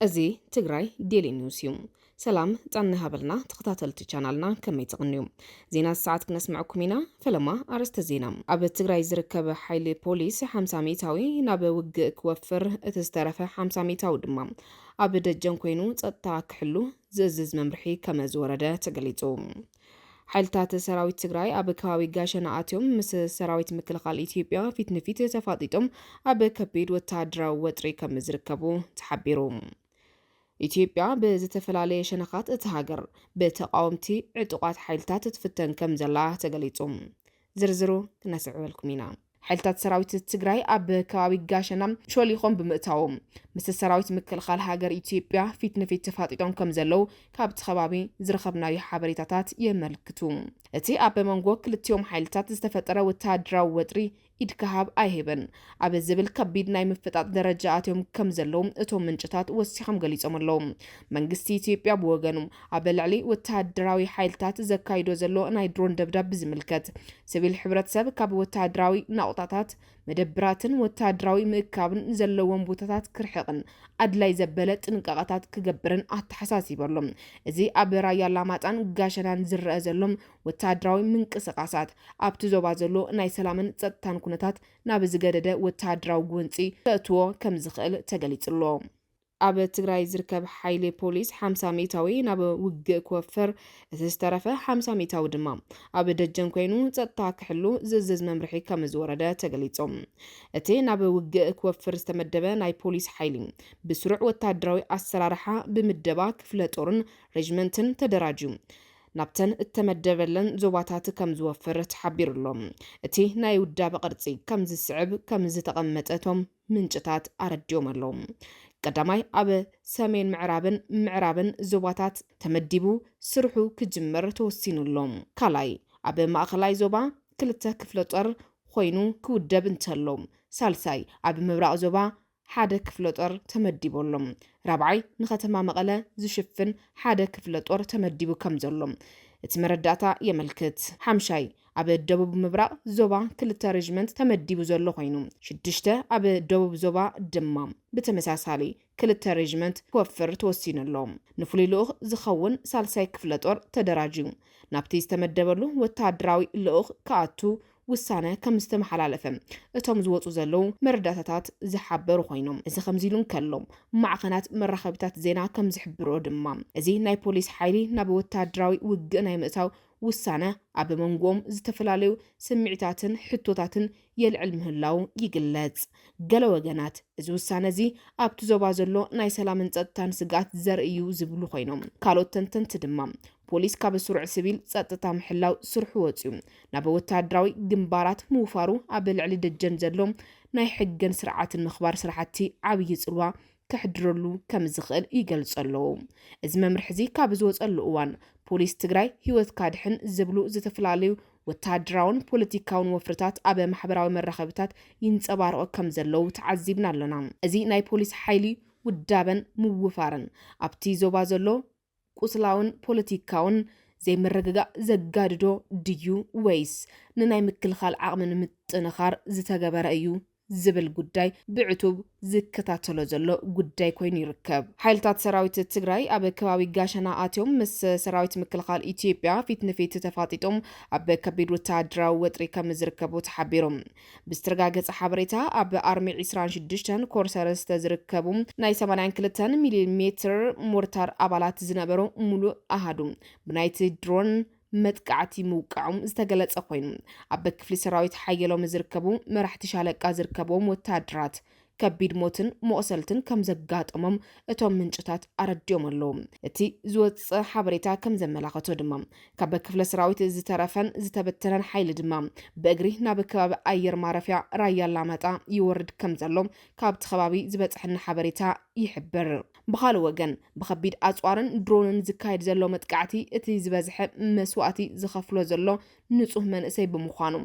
እዚ ትግራይ ዴሊ ኒውስ እዩ። ሰላም ጻን ሃበልና ተኸታተልቲ ቻናልና ከመይ ተቕንዩ ዜና ሰዓት ክነስምዐኩም ኢና። ፈለማ አርስተ ዜና ኣብ ትግራይ ዝርከብ ሓይሊ ፖሊስ 50 ሜታዊ ናብ ውግእ ክወፍር እቲ ዝተረፈ 50 ሜታዊ ድማ ኣብ ደጀን ኮይኑ ጸጥታ ክሕሉ ዝእዝዝ መምርሒ ከመ ዝወረደ ተገሊጹ። ሓይልታት ሰራዊት ትግራይ ኣብ ከባቢ ጋሸና ኣትዮም ምስ ሰራዊት ምክልኻል ኢትዮጵያ ፊት ንፊት ተፋጢጦም ኣብ ከቢድ ወተሃደራዊ ወጥሪ ከም ዝርከቡ ተሓቢሩ። ኢትዮጵያ ብዝተፈላለየ ሸነኻት እቲ ሃገር ብተቃወምቲ ዕጡቃት ሓይልታት ትፍተን ከም ዘላ ተገሊጹ። ዝርዝሩ ክነስዕበልኩም ኢና። ሓይልታት ሰራዊት ትግራይ ኣብ ከባቢ ጋሸና ሾሊኾም ብምእታዎም ምስ ሰራዊት ምክልኻል ሃገር ኢትዮጵያ ፊት ንፊት ተፋጢጦም ከም ዘለው ካብቲ ከባቢ ዝረኸብናዮ ሓበሬታታት የመልክቱ። እቲ ኣብ መንጎ ክልቲኦም ሓይልታት ዝተፈጠረ ወተሃደራዊ ወጥሪ ኢድ ክሃብ ኣይሄበን ኣብ ዝብል ከቢድ ናይ ምፍጣጥ ደረጃ ኣትዮም ከም ዘለው እቶም ምንጭታት ወሲሖም ገሊጾም ኣለው። መንግስቲ ኢትዮጵያ ብወገኑ ኣብ ልዕሊ ወተሃደራዊ ሓይልታት ዘካይዶ ዘሎ ናይ ድሮን ደብዳብ ዝምልከት ሲቪል ሕብረተሰብ ካብ ወተሃደራዊ ናቁጣታት መደብራትን ወተሃደራዊ ምእካብን ዘለዎም ቦታታት ክርሕቕን ኣድላይ ዘበለ ጥንቃቐታት ክገብርን ኣተሓሳሲበሎም። እዚ ኣብ ራያ ኣላማጣን ጋሸናን ዝረአ ዘሎም ወተሃደራዊ ምንቅስቃሳት ኣብቲ ዞባ ዘሎ ናይ ሰላምን ጸጥታን ኩነታት ናብ ዝገደደ ወተሃደራዊ ጉንፂ ከእትዎ ከም ዝኽእል ተገሊጹሎ። ኣብ ትግራይ ዝርከብ ሓይሊ ፖሊስ 50 ሜታዊ ናብ ውግእ ክወፍር እቲ ዝተረፈ 50 ሜታዊ ድማ ኣብ ደጀን ኮይኑ ጸጥታ ክሕሉ ዝእዝዝ መምርሒ ከም ዝወረደ ተገሊጾም። እቲ ናብ ውግእ ክወፍር ዝተመደበ ናይ ፖሊስ ሓይሊ ብስሩዕ ወተሃደራዊ ኣሰራርሓ ብምደባ ክፍለ ጦርን ሬጅመንትን ተደራጅዩ ናብተን እተመደበለን ዞባታት ከም ዝወፍር ተሓቢሩሎም። እቲ ናይ ውዳበ ቅርጺ ከም ዝስዕብ ከም ዝተቐመጠቶም ምንጭታት ኣረድዮም ኣለው። ቀዳማይ ኣብ ሰሜን ምዕራብን ዞባታት ተመዲቡ ስርሑ ክጅመር ተወሲኑሎም። ካልኣይ ኣብ ማእኸላይ ዞባ 2 ክፍለ ጦር ኮይኑ ክውደብ እንተሎም። ሳልሳይ ኣብ ምብራቕ ዞባ 1 ክፍለ ጦር ተመዲቦሎም። ራብዓይ ንከተማ መቐለ ዝሽፍን 1 ክፍለ ጦር ተመዲቡ ከም ዘሎም እቲ መረዳእታ የመልክት። ሓምሻይ ኣብ ደቡብ ምብራቕ ዞባ 2 ሬጅመንት ተመዲቡ ዘሎ ኮይኑ 6 ኣብ ደቡብ ዞባ ድማ ብተመሳሳሊ 2 ሬጅመንት ክወፍር ተወሲኑሎም። ንፍሉይ ልኡኽ ዝኸውን ሳልሳይ ክፍለ ጦር ተደራጅዩ ናብቲ ዝተመደበሉ ወተሃደራዊ ልኡኽ ከኣቱ ውሳነ ከም ዝተመሓላለፈ እቶም ዝወፁ ዘለው መረዳታታት ዝሓበሩ ኮይኖም እዚ ከምዚሉን ከሎም ማዕኸናት መራኸቢታት ዜና ከም ዝሕብሮ ድማ እዚ ናይ ፖሊስ ሓይሊ ናብ ወተሃደራዊ ውግእ ናይ ምእታው ውሳነ ኣብ መንጎኦም ዝተፈላለዩ ስምዒታትን ሕቶታትን የልዕል ምህላው ይግለጽ። ገለ ወገናት እዚ ውሳነ እዚ ኣብቲ ዞባ ዘሎ ናይ ሰላምን ጸጥታን ስጋት ዘርእዩ ዝብሉ ኮይኖም ካልኦት ተንተንቲ ድማ ፖሊስ ካብ ስሩዕ ሲቪል ጸጥታ ምሕላው ስርሑ ወፅዩ ናብ ወተሃደራዊ ግንባራት ምውፋሩ ኣብ ልዕሊ ደጀን ዘሎ ናይ ሕግን ስርዓትን ምኽባር ስራሕቲ ዓብይ ጽልዋ ከሕድረሉ ከም ዝኽእል ይገልጸለው። እዚ መምርሒ እዚ ካብ ዝወፀሉ እዋን ፖሊስ ትግራይ ህይወት ካድሕን ዝብሉ ዝተፈላለዩ ወተሃደራውን ፖለቲካውን ወፍርታት ኣብ ማሕበራዊ መራኸቢታት ይንጸባረቑ ከም ዘለው ተዓዚብና ኣለና። እዚ ናይ ፖሊስ ሓይሊ ውዳበን ምውፋርን ኣብቲ ዞባ ዘሎ ቁስላውን ፖለቲካውን ዘይመረግጋእ ዘጋድዶ ድዩ ወይስ ንናይ ምክልኻል ዓቕምን ምጥንኻር ዝተገበረ እዩ ዝብል ጉዳይ ብዕቱብ ዝከታተሎ ዘሎ ጉዳይ ኮይኑ ይርከብ። ሓይልታት ሰራዊት ትግራይ ኣብ ከባቢ ጋሸና ኣትዮም ምስ ሰራዊት ምክልኻል ኢትዮጵያ ፊት ንፊት ተፋጢጦም ኣብ ከቢድ ወተሃደራዊ ወጥሪ ከም ዝርከቡ ተሓቢሮም። ብዝተረጋገፀ ሓበሬታ ኣብ ኣርሚ 26 ኮር ሰለስተ ዝርከቡ ናይ 82 ሚሜ ሞርታር ኣባላት ዝነበሩ ሙሉእ ኣሃዱ ብናይቲ ድሮን መጥቃዕቲ ምውቃዖም ዝተገለጸ ኮይኑ ኣብ ክፍሊ ሰራዊት ሓየሎም ዝርከቡ መራሕቲ ሻለቃ ዝርከቦም ወተሃደራት ከቢድ ሞትን መቑሰልትን ከም ዘጋጠሞም እቶም ምንጭታት ኣረድዮም ኣለው። እቲ ዝወፅእ ሓበሬታ ከም ዘመላኸቶ ድማ ካብ ክፍለ ሰራዊት ዝተረፈን ዝተበተነን ሓይሊ ድማ ብእግሪ ናብ ከባቢ ኣየር ማረፊያ ራያ ኣላማጣ ይወርድ ከም ዘሎ ካብቲ ከባቢ ዝበፅሐና ሓበሬታ ይሕብር። ብኻልእ ወገን ብከቢድ ኣፅዋርን ድሮንን ዝካየድ ዘሎ መጥቃዕቲ እቲ ዝበዝሐ መስዋእቲ ዝኸፍሎ ዘሎ ንጹህ መንእሰይ ብምዃኑ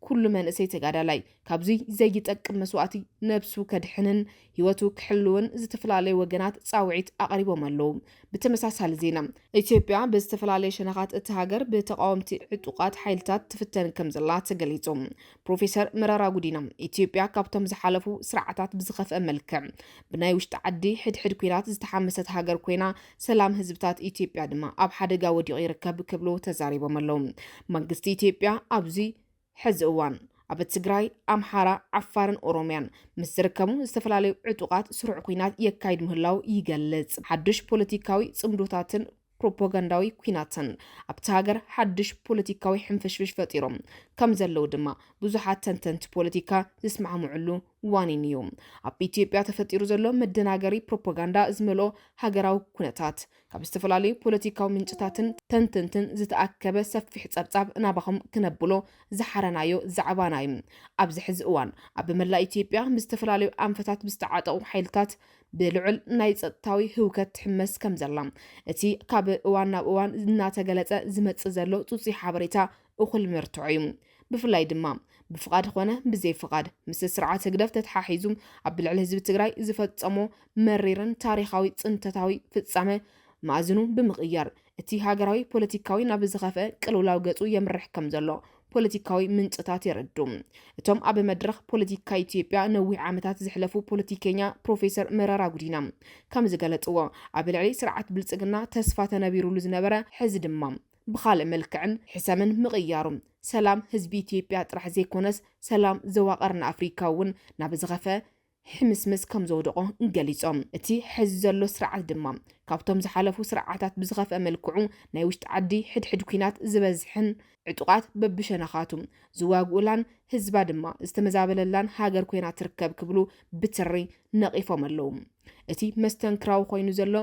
ኩሉ መንእሰይ ተጋዳላይ ካብዚ ዘይጠቅም መስዋዕቲ ነብሱ ከድሕንን ህይወቱ ክሕልውን ዝተፈላለዩ ወገናት ጻውዒት አቅሪቦም ኣለው። ብተመሳሳሊ ዜና ኢትዮጵያ ብዝተፈላለዩ ሸነኻት እቲ ሃገር ብተቃወምቲ ዕጡቃት ሓይልታት ትፍተን ከም ዘላ ተገሊጾም። ፕሮፌሰር መረራ ጉዲና ኢትዮጵያ ካብቶም ዝሓለፉ ስርዓታት ብዝኸፍአ መልክዕ ብናይ ውሽጢ ዓዲ ሕድሕድ ኩናት ዝተሓመሰት ሃገር ኮይና ሰላም ህዝብታት ኢትዮጵያ ድማ ኣብ ሓደጋ ወዲቑ ይርከብ ክብሉ ተዛሪቦም ኣለው። መንግስቲ ኢትዮጵያ ኣብዚ ሕዚ እዋን ኣብ ትግራይ፣ ኣምሓራ፣ ዓፋርን ኦሮምያን ምስ ዝርከቡ ዝተፈላለዩ ዕጡቃት ስሩዕ ኩናት የካይድ ምህላው ይገልጽ። ሓድሽ ፖለቲካዊ ጽምዶታትን ፕሮፓጋንዳዊ ኩናትን ኣብቲ ሃገር ሓድሽ ፖለቲካዊ ሕንፍሽፍሽ ፈጢሮም ከም ዘለው ድማ ብዙሓት ተንተንቲ ፖለቲካ ዝስማዕምዑሉ ዋኒን እዩ። ኣብ ኢትዮጵያ ተፈጢሩ ዘሎ መደናገሪ ፕሮፓጋንዳ ዝመልኦ ሃገራዊ ኩነታት ካብ ዝተፈላለዩ ፖለቲካዊ ምንጭታትን ተንተንትን ዝተኣከበ ሰፊሕ ጸብጻብ ናባኹም ክነብሎ ዝሓረናዮ ዛዕባና እዩ። ኣብዚ ሕዚ እዋን ኣብ መላእ ኢትዮጵያ ብዝተፈላለዩ ኣንፈታት ብዝተዓጠቑ ሓይልታት ብልዑል ናይ ጸጥታዊ ህውከት ትሕመስ ከም ዘላ እቲ ካብ እዋን ናብ እዋን እናተገለጸ ዝመጽእ ዘሎ ጽጹይ ሓበሬታ እኹል መርትዑ እዩ። ብፍላይ ድማ ብፍቃድ ኾነ ብዘይ ፍቃድ ምስ ስርዓት ህግደፍ ተተሓሒዙ ኣብ ልዕሊ ህዝቢ ትግራይ ዝፈጸሞ መሪርን ታሪኻዊ ጽንተታዊ ፍጻመ ማእዝኑ ብምቕያር እቲ ሃገራዊ ፖለቲካዊ ናብ ዝኸፈ ቅልውላው ገጹ የምርሕ ከም ዘሎ ፖለቲካዊ ምንጭታት የረዱ። እቶም ኣብ መድረኽ ፖለቲካ ኢትዮጵያ ነዊሕ ዓመታት ዝሕለፉ ፖለቲከኛ ፕሮፌሰር መረራ ጉዲና ከም ዝገለጽዎ ኣብ ልዕሊ ስርዓት ብልጽግና ተስፋ ተነቢሩሉ ዝነበረ ሕዚ ድማ ብኻልእ መልክዕን ሕሰምን ምቕያሩ ሰላም ህዝቢ ኢትዮጵያ ጥራሕ ዘይኮነስ ሰላም ዘዋቐርና ኣፍሪካ እውን ናብ ዝኸፈ ሕምስምስ ከም ዘውድቆ ገሊጾም። እቲ ሕዚ ዘሎ ስርዓት ድማ ካብቶም ዝሓለፉ ስርዓታት ብዝኸፍአ መልክዑ ናይ ውሽጢ ዓዲ ሕድሕድ ኩናት ዝበዝሕን ዕጡቃት በብሸነኻቱ ዝዋግኡላን ህዝባ ድማ ዝተመዛበለላን ሃገር ኮይና ትርከብ ክብሉ ብትሪ ነቂፎም ኣለው። እቲ መስተንክራዊ ኮይኑ ዘሎ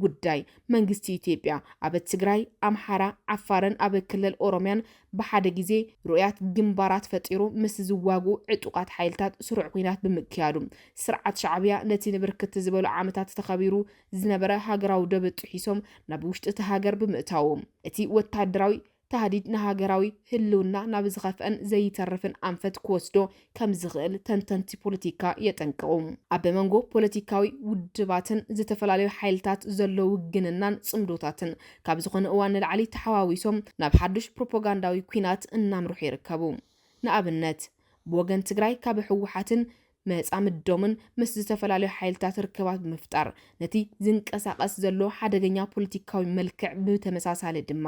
ጉዳይ መንግስቲ ኢትዮጵያ ኣብ ትግራይ፣ ኣምሓራ፣ ዓፋርን ኣብ ክልል ኦሮምያን ብሓደ ግዜ ሩእያት ግንባራት ፈጢሩ ምስ ዝዋግኡ ዕጡቃት ሓይልታት ስሩዕ ኩናት ብምክያዱ ስርዓት ሻዕብያ ነቲ ንብርክት ዝበሉ ዓመታት ተኸቢሩ ዝነበረ ሃገራዊ ደብ ጥሒሶም ናብ ውሽጢ እቲ ሃገር ብምእታው እቲ ወታደራዊ ተሃዲድ ንሃገራዊ ህልውና ናብ ዝኸፍአን ዘይተርፍን ኣንፈት ክወስዶ ከም ዝኽእል ተንተንቲ ፖለቲካ የጠንቅቑ። ኣብ መንጎ ፖለቲካዊ ውድባትን ዝተፈላለዩ ሓይልታት ዘለዎ ውግንናን ጽምዶታትን ካብ ዝኾነ እዋን ንላዕሊ ተሓዋዊሶም ናብ ሓድሽ ፕሮፓጋንዳዊ ኩናት እናምርሑ ይርከቡ። ንኣብነት ብወገን ትግራይ ካብ ሕወሓትን መጻምዶምን ምስ ዝተፈላለዩ ሓይልታት ርክባት ብምፍጣር ነቲ ዝንቀሳቐስ ዘሎ ሓደገኛ ፖለቲካዊ መልክዕ ብተመሳሳሊ ድማ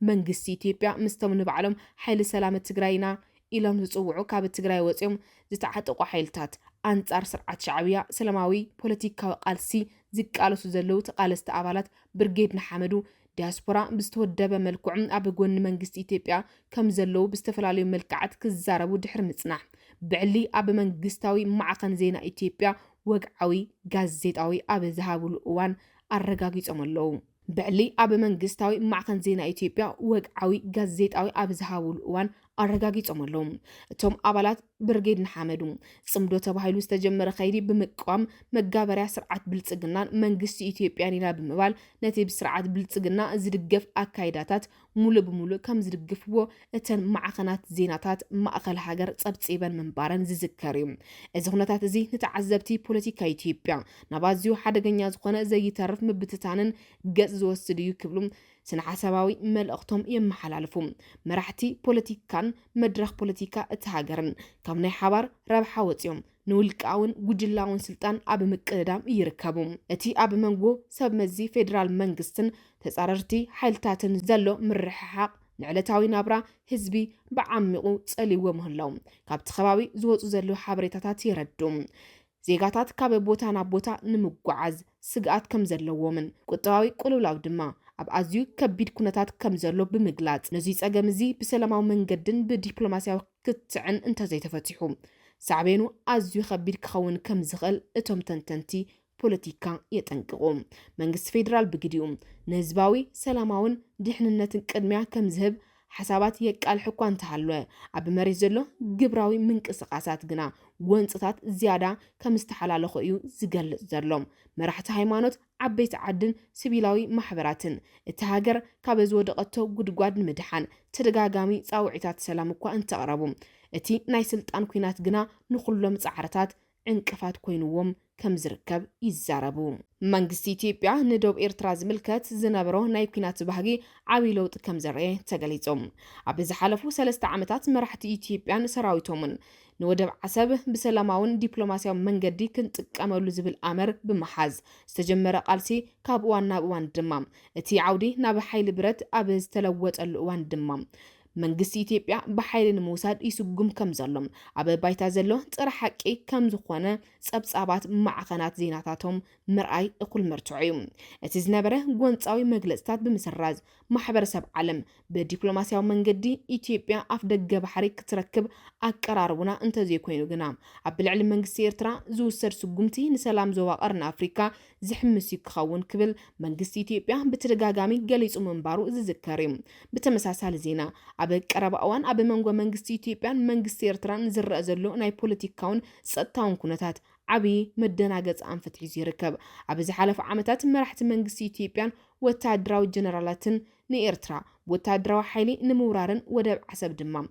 መንግስቲ ኢትዮጵያ ምስቶም ንባዕሎም ሓይሊ ሰላም ትግራይና ኢሎም ዝጽውዑ ካብ ትግራይ ወፂኦም ዝተዓጠቁ ሓይልታት አንጻር ስርዓት ሻዕብያ ሰላማዊ ፖለቲካዊ ቃልሲ ዝቃለሱ ዘለው ተቃለስቲ አባላት ብርጌድ ንሓመዱ ዲያስፖራ ብዝተወደበ መልክዑ ኣብ ጎኒ መንግስቲ ኢትዮጵያ ከም ዘለው ብዝተፈላለዩ መልክዓት ክዛረቡ ድሕሪ ምጽናሕ ብዕሊ ኣብ መንግስታዊ ማዕኸን ዜና ኢትዮጵያ ወግዓዊ ጋዜጣዊ ኣብ ዝሃብሉ እዋን ኣረጋጊጾም ኣለው። ብዕሊ ኣብ መንግስታዊ ማዕኸን ዜና ኢትዮጵያ ወግዓዊ ጋዜጣዊ ኣብ ዝሃብሉ እዋን ኣረጋጊጾም ኣለው። እቶም አባላት ብርጌድ ንሓመዱ ጽምዶ ተባሂሉ ዝተጀመረ ኸይዲ ብምቋም መጋበርያ ስርዓት ብልጽግናን መንግስቲ ኢትዮጵያን ኢና ብምባል ነቲ ብስርዓት ብልጽግና ዝድገፍ አካይዳታት ሙሉ ብሙሉ ከም ዝድግፍዎ እተን ማዕኸናት ዜናታት ማእኸል ሃገር ጸብጺበን መንባረን ዝዝከር እዩ። እዚ ኩነታት እዚ ንተዓዘብቲ ፖለቲካ ኢትዮጵያ ናብ ኣዝዩ ሓደገኛ ዝኾነ ዘይተርፍ ምብትታንን ገጽ ዝወስድ እዩ ክብሉ ስነሓሳባዊ መልእኽቶም የመሓላልፉ። መራሕቲ ፖለቲካን መድረኽ ፖለቲካ እቲ ሃገርን ካብ ናይ ሓባር ረብሓ ወፂኦም ንውልቃውን ጉጅላውን ስልጣን ኣብ ምቅድዳም ይርከቡ። እቲ ኣብ መንጎ ሰብ መዚ ፌደራል መንግስትን ተጻረርቲ ሓይልታትን ዘሎ ምርሕሓቅ ንዕለታዊ ናብራ ህዝቢ ብዓሚቑ ጸሊዎ ምህላው ካብቲ ከባቢ ዝወፁ ዘሎ ሓበሬታታት ይረዱ። ዜጋታት ካብ ቦታ ናብ ቦታ ንምጓዓዝ ስግኣት ከም ዘለዎምን ቁጠባዊ ቁልውላው ድማ ኣብ ኣዝዩ ከቢድ ኩነታት ከም ዘሎ ብምግላጽ ነዚ ጸገም እዚ ብሰላማዊ መንገድን ብዲፕሎማሲያዊ ክትዕን እንተዘይተፈቲሑ ሳዕቤኑ ኣዝዩ ከቢድ ክኸውን ከም ዝኽእል እቶም ተንተንቲ ፖለቲካ የጠንቅቑ። መንግስቲ ፌደራል ብግዲኡ ንህዝባዊ ሰላማውን ድሕንነትን ቅድሚያ ከም ዝህብ ሓሳባት የቃልሕ እኳ እንተሃለወ ኣብ መሬት ዘሎ ግብራዊ ምንቅስቃሳት ግና ወንፅታት ዝያዳ ከም ዝተሓላለኹ እዩ ዝገልጽ ዘሎ መራሕቲ ሃይማኖት ዓበይቲ ዓድን ሲቪላዊ ማሕበራትን እቲ ሃገር ካብ ዝወደቐቶ ጉድጓድ ንምድሓን ተደጋጋሚ ጻውዒታት ሰላም እኳ እንተቕረቡ እቲ ናይ ስልጣን ኩናት ግና ንኹሎም ጻዕርታት እንቅፋት ኮይኑዎም ከም ዝርከብ ይዛረቡ መንግስቲ ኢትዮጵያ ንደቡብ ኤርትራ ዝምልከት ዝነበሮ ናይ ኩናት ባህጊ ዓብይ ለውጢ ከም ዘርአ ተገሊጾም ኣብ ዝሓለፉ 3 ዓመታት መራሕቲ ኢትዮጵያን ሰራዊቶምን ንወደብ ዓሰብ ብሰላማውን ዲፕሎማሲያዊ መንገዲ ክንጥቀመሉ ዝብል ኣመር ብምሓዝ ዝተጀመረ ቃልሲ ካብ እዋን ናብ እዋን ድማ እቲ ዓውዲ ናብ ሓይሊ ብረት ኣብ ዝተለወጠሉ እዋን ድማ መንግስቲ ኢትዮጵያ በሓይሊ ንምውሳድ ይስጉም ከም ዘሎም ኣብ ባይታ ዘሎ ጥረ ሓቂ ከም ዝኾነ ጸብጻባት ማዕኸናት ዜናታቶም ምርኣይ እኩል መርትዑ እዩ እቲ ዝነበረ ጎንፃዊ መግለጽታት ብምስራዝ ማሕበረሰብ ዓለም በዲፕሎማሲያዊ መንገዲ ኢትዮጵያ ኣፍ ደገ ባሕሪ ክትረክብ ኣቀራርቡና እንተዘይኮይኑ ግና ኣብ ልዕሊ መንግስቲ ኤርትራ ዝውሰድ ስጉምቲ ንሰላም ዞባ ቀርኒ ኣፍሪካ ዝሕምስ ክኸውን ክብል መንግስቲ ኢትዮጵያ ብተደጋጋሚ ገሊጹ ምንባሩ ዝዝከር እዩ ብተመሳሳሊ ዜና ኣብ ቀረባ እዋን ኣብ መንጎ መንግስቲ ኢትዮጵያን መንግስቲ ኤርትራን ዝረአ ዘሎ ናይ ፖለቲካውን ጸጥታውን ኩነታት ዓብይ መደናገጽ አንፈትሒዙ ይርከብ ኣብ ዝሓለፉ ዓመታት መራሕቲ መንግስቲ ኢትዮጵያን ወታደራዊ ጀነራላትን ንኤርትራ ወታደራዊ ሓይሊ ንምውራርን ወደብ ዓሰብ ድማ